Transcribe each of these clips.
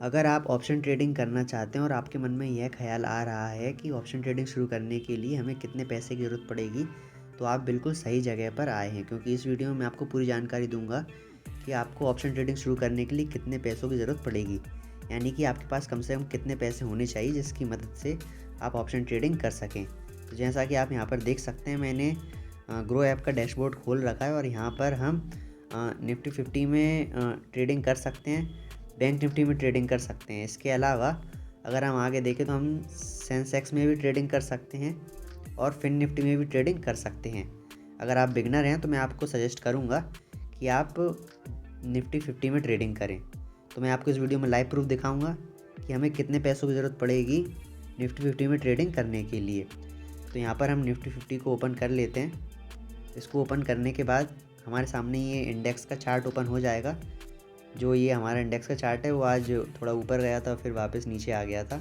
अगर आप option trading करना चाहते हैं और आपके मन में यह ख्याल आ रहा है कि ऑप्शन ट्रेडिंग शुरू करने के लिए हमें कितने पैसे की ज़रूरत पड़ेगी, तो आप बिल्कुल सही जगह पर आए हैं, क्योंकि इस वीडियो में मैं आपको पूरी जानकारी दूंगा कि आपको ऑप्शन ट्रेडिंग शुरू करने के लिए कितने पैसों की ज़रूरत पड़ेगी। यानी कि आपके पास कम से कम कितने पैसे होने चाहिए जिसकी मदद से आप ऑप्शन ट्रेडिंग कर सकें। तो जैसा कि आप यहाँ पर देख सकते हैं, मैंने ग्रो ऐप का डैशबोर्ड खोल रखा है और यहाँ पर हम निफ्टी 50 में ट्रेडिंग कर सकते हैं, बैंक निफ्टी में ट्रेडिंग कर सकते हैं। इसके अलावा अगर हम आगे देखें तो हम सेंसेक्स में भी ट्रेडिंग कर सकते हैं और फिन निफ्टी में भी ट्रेडिंग कर सकते हैं। अगर आप बिगनर हैं तो मैं आपको सजेस्ट करूंगा कि आप निफ्टी 50 में ट्रेडिंग करें। तो मैं आपको इस वीडियो में लाइव प्रूफ दिखाऊंगा कि हमें कितने पैसों की ज़रूरत पड़ेगी निफ्टी 50 में ट्रेडिंग करने के लिए। तो यहाँ पर हम निफ्टी 50 को ओपन कर लेते हैं। इसको ओपन करने के बाद हमारे सामने ये इंडेक्स का चार्ट ओपन हो जाएगा। जो ये हमारा इंडेक्स का चार्ट है वो आज थोड़ा ऊपर गया था, फिर वापस नीचे आ गया था।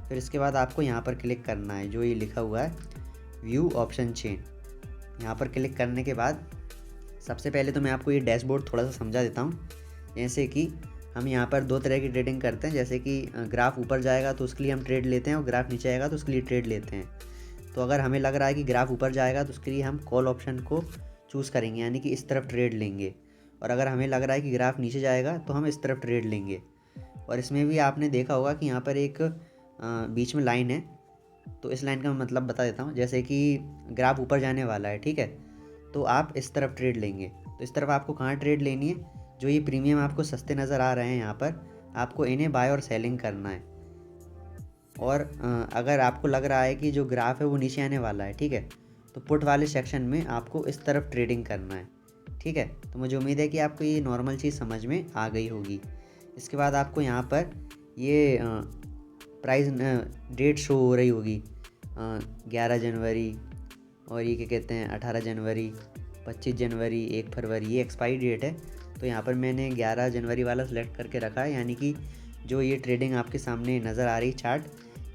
फिर इसके बाद आपको यहाँ पर क्लिक करना है, जो ये लिखा हुआ है व्यू ऑप्शन चेन। यहाँ पर क्लिक करने के बाद सबसे पहले तो मैं आपको ये डैशबोर्ड थोड़ा सा समझा देता हूँ। जैसे कि हम यहाँ पर दो तरह की ट्रेडिंग करते हैं, जैसे कि ग्राफ ऊपर जाएगा तो उसके लिए हम ट्रेड लेते हैं और ग्राफ नीचे आएगा तो उसके लिए ट्रेड लेते हैं। तो अगर हमें लग रहा है कि ग्राफ ऊपर जाएगा तो उसके लिए हम कॉल ऑप्शन को चूज़ करेंगे, यानी कि इस तरफ ट्रेड लेंगे। और अगर हमें लग रहा है कि ग्राफ नीचे जाएगा तो हम इस तरफ ट्रेड लेंगे। और इसमें भी आपने देखा होगा कि यहाँ पर एक बीच में लाइन है, तो इस लाइन का मैं मतलब बता देता हूँ। जैसे कि ग्राफ ऊपर जाने वाला है, ठीक है, तो आप इस तरफ ट्रेड लेंगे। तो इस तरफ आपको कहाँ ट्रेड लेनी है, जो ये प्रीमियम आपको सस्ते नज़र आ रहे हैं यहाँ पर, आपको इन्हें बाय और सेलिंग करना है। और अगर आपको लग रहा है कि जो ग्राफ है वो नीचे आने वाला है, ठीक है, तो पुट वाले सेक्शन में आपको इस तरफ ट्रेडिंग करना है। ठीक है, तो मुझे उम्मीद है कि आपको ये नॉर्मल चीज़ समझ में आ गई होगी। इसके बाद आपको यहाँ पर ये प्राइस डेट शो हो रही होगी, 11 जनवरी, और ये क्या कहते हैं 18 जनवरी, 25 जनवरी, 1 फरवरी, ये एक्सपायरी डेट है। तो यहाँ पर मैंने 11 जनवरी वाला सेलेक्ट करके रखा है, यानी कि जो ये ट्रेडिंग आपके सामने नज़र आ रही चार्ट,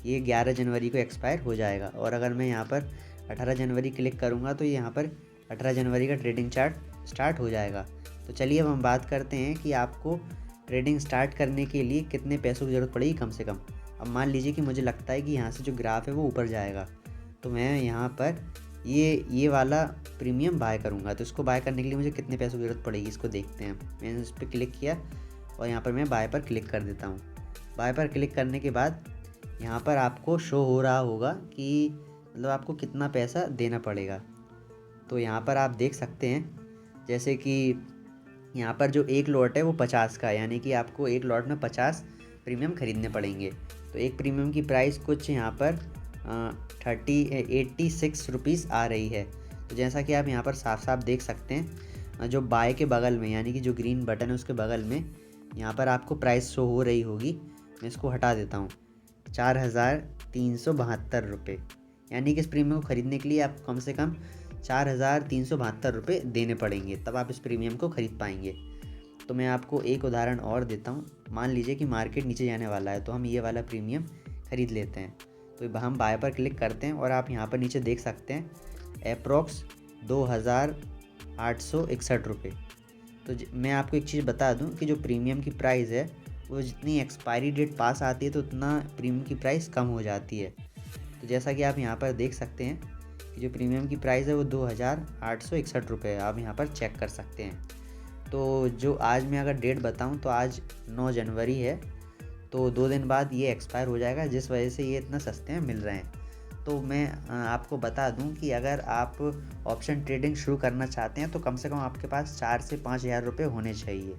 ये 11 जनवरी को एक्सपायर हो जाएगा। और अगर मैं यहाँ पर 18 जनवरी क्लिक करूँगा तो यहाँ पर 18 जनवरी का ट्रेडिंग चार्ट स्टार्ट हो जाएगा। तो चलिए अब हम बात करते हैं कि आपको ट्रेडिंग स्टार्ट करने के लिए कितने पैसों की ज़रूरत पड़ेगी कम से कम। अब मान लीजिए कि मुझे लगता है कि यहाँ से जो ग्राफ है वो ऊपर जाएगा, तो मैं यहाँ पर ये वाला प्रीमियम बाय करूँगा। तो इसको बाय करने के लिए मुझे कितने पैसों की ज़रूरत पड़ेगी, इसको देखते हैं। मैंने इस पर क्लिक किया और यहाँ पर मैं बाय पर क्लिक कर देता हूँ। बाय पर क्लिक करने के बाद यहाँ पर आपको शो हो रहा होगा कि मतलब आपको कितना पैसा देना पड़ेगा। तो यहाँ पर आप देख सकते हैं, जैसे कि यहाँ पर जो एक लॉट है वो 50 का है, यानी कि आपको एक लॉट में 50 प्रीमियम ख़रीदने पड़ेंगे। तो एक प्रीमियम की प्राइस कुछ यहाँ पर 86 रुपीज़ आ रही है। तो जैसा कि आप यहाँ पर साफ साफ देख सकते हैं, जो बाय के बगल में, यानी कि जो ग्रीन बटन है उसके बगल में यहाँ पर आपको प्राइस शो हो रही होगी। मैं इसको हटा देता हूँ, 4,372 रुपये। यानी कि इस प्रीमियम को ख़रीदने के लिए आपको कम से कम 4,372 रुपये देने पड़ेंगे, तब आप इस प्रीमियम को ख़रीद पाएंगे। तो मैं आपको एक उदाहरण और देता हूँ। मान लीजिए कि मार्केट नीचे जाने वाला है, तो हम ये वाला प्रीमियम ख़रीद लेते हैं। तो हम बाय पर क्लिक करते हैं और आप यहाँ पर नीचे देख सकते हैं अप्रॉक्स 2,861 रुपये। तो मैं आपको एक चीज़ बता दूं कि जो प्रीमियम की प्राइस है वो जितनी एक्सपायरी डेट पास आती है तो उतना प्रीमियम की प्राइस कम हो जाती है। तो जैसा कि आप यहाँ पर देख सकते हैं कि जो प्रीमियम की प्राइस है वो 2,861 रुपये है, आप यहाँ पर चेक कर सकते हैं। तो जो आज मैं अगर डेट बताऊं तो आज 9 जनवरी है, तो 2 दिन बाद ये एक्सपायर हो जाएगा, जिस वजह से ये इतना सस्ते में मिल रहे हैं। तो मैं आपको बता दूं कि अगर आप ऑप्शन ट्रेडिंग शुरू करना चाहते हैं तो कम से कम आपके पास 4 से 5 हज़ार रुपये होने चाहिए।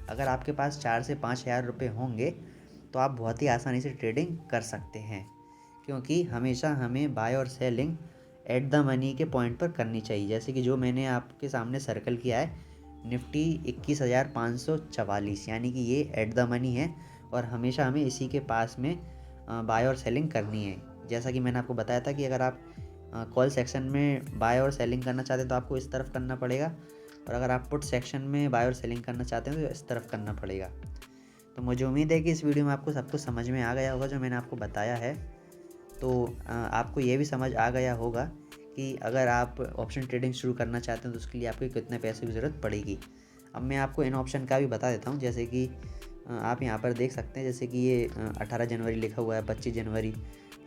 अगर आपके पास 4 से 5 हज़ार रुपये होंगे तो आप बहुत ही आसानी से ट्रेडिंग कर सकते हैं, क्योंकि हमेशा हमें बाय और सेलिंग एट द मनी के पॉइंट पर करनी चाहिए। जैसे कि जो मैंने आपके सामने सर्कल किया है निफ्टी 21,544, यानी कि ये एट द मनी है और हमेशा हमें इसी के पास में बाय और सेलिंग करनी है। जैसा कि मैंने आपको बताया था कि अगर आप कॉल सेक्शन में बाय और सेलिंग करना चाहते हैं तो आपको इस तरफ करना पड़ेगा, और अगर आप पुट सेक्शन में बाय और सेलिंग करना चाहते हैं तो इस तरफ करना पड़ेगा। तो मुझे उम्मीद है कि इस वीडियो में आपको सब कुछ समझ में आ गया होगा जो मैंने आपको बताया है। तो आपको ये भी समझ आ गया होगा कि अगर आप ऑप्शन ट्रेडिंग शुरू करना चाहते हैं तो उसके लिए आपको कितने पैसे की ज़रूरत पड़ेगी। अब मैं आपको इन ऑप्शन का भी बता देता हूँ, जैसे कि आप यहाँ पर देख सकते हैं जैसे कि ये 18 जनवरी लिखा हुआ है, 25 जनवरी।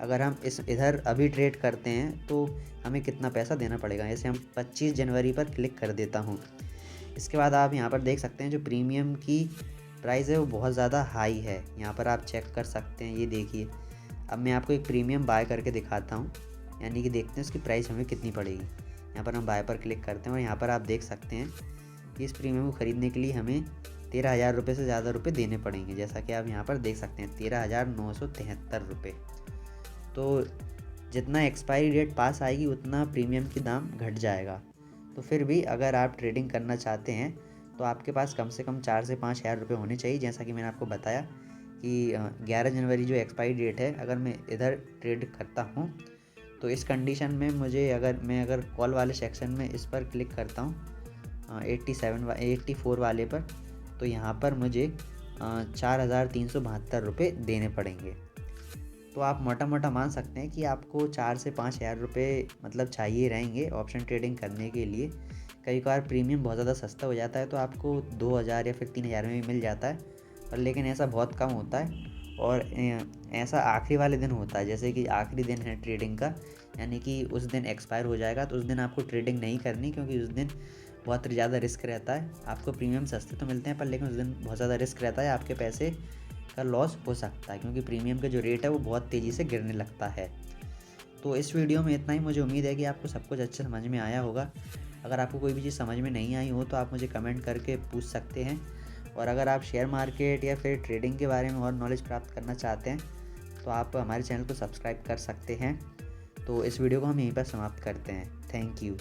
अगर हम इधर अभी ट्रेड करते हैं तो हमें कितना पैसा देना पड़ेगा। जैसे हम 25 जनवरी पर क्लिक कर देता हूँ। इसके बाद आप यहाँ पर देख सकते हैं जो प्रीमियम की प्राइस है वो बहुत ज़्यादा हाई है। यहाँ पर आप चेक कर सकते हैं, ये देखिए। अब मैं आपको एक प्रीमियम बाय करके दिखाता हूँ, यानी कि देखते हैं उसकी प्राइस हमें कितनी पड़ेगी। यहाँ पर हम बाय पर क्लिक करते हैं और यहाँ पर आप देख सकते हैं कि इस प्रीमियम को ख़रीदने के लिए हमें 13,000 रुपये से ज़्यादा रुपये देने पड़ेंगे। जैसा कि आप यहाँ पर देख सकते हैं 13,973 रुपये। तो जितना एक्सपायरी डेट पास आएगी उतना प्रीमियम की दाम घट जाएगा। तो फिर भी अगर आप ट्रेडिंग करना चाहते हैं तो आपके पास कम से कम 4 से 5 हज़ार रुपये होने चाहिए। जैसा कि मैंने आपको बताया कि 11 जनवरी जो एक्सपायरी डेट है, अगर मैं इधर ट्रेड करता हूँ तो इस कंडीशन में मुझे अगर कॉल वाले सेक्शन में इस पर क्लिक करता हूँ 84 वाले पर, तो यहाँ पर मुझे 4,372 रुपये देने पड़ेंगे। तो आप मोटा मोटा मान सकते हैं कि आपको 4 से 5 हज़ार रुपये मतलब चाहिए रहेंगे ऑप्शन ट्रेडिंग करने के लिए। कई बार प्रीमियम बहुत ज़्यादा सस्ता हो जाता है तो आपको 2,000 या फिर 3,000 में भी मिल जाता है, पर लेकिन ऐसा बहुत कम होता है। और ऐसा आखिरी वाले दिन होता है, जैसे कि आखिरी दिन है ट्रेडिंग का, यानी कि उस दिन एक्सपायर हो जाएगा तो उस दिन आपको ट्रेडिंग नहीं करनी, क्योंकि उस दिन बहुत ज़्यादा रिस्क रहता है। आपको प्रीमियम सस्ते तो मिलते हैं पर लेकिन उस दिन बहुत ज़्यादा रिस्क रहता है, आपके पैसे का लॉस हो सकता है, क्योंकि प्रीमियम का जो रेट है वो बहुत तेज़ी से गिरने लगता है। तो इस वीडियो में इतना ही। मुझे उम्मीद है कि आपको सब कुछ अच्छे समझ में आया होगा। अगर आपको कोई भी चीज़ समझ में नहीं आई हो तो आप मुझे कमेंट करके पूछ सकते हैं। और अगर आप शेयर मार्केट या फिर ट्रेडिंग के बारे में और नॉलेज प्राप्त करना चाहते हैं तो आप हमारे चैनल को सब्सक्राइब कर सकते हैं। तो इस वीडियो को हम यहीं पर समाप्त करते हैं। Thank you.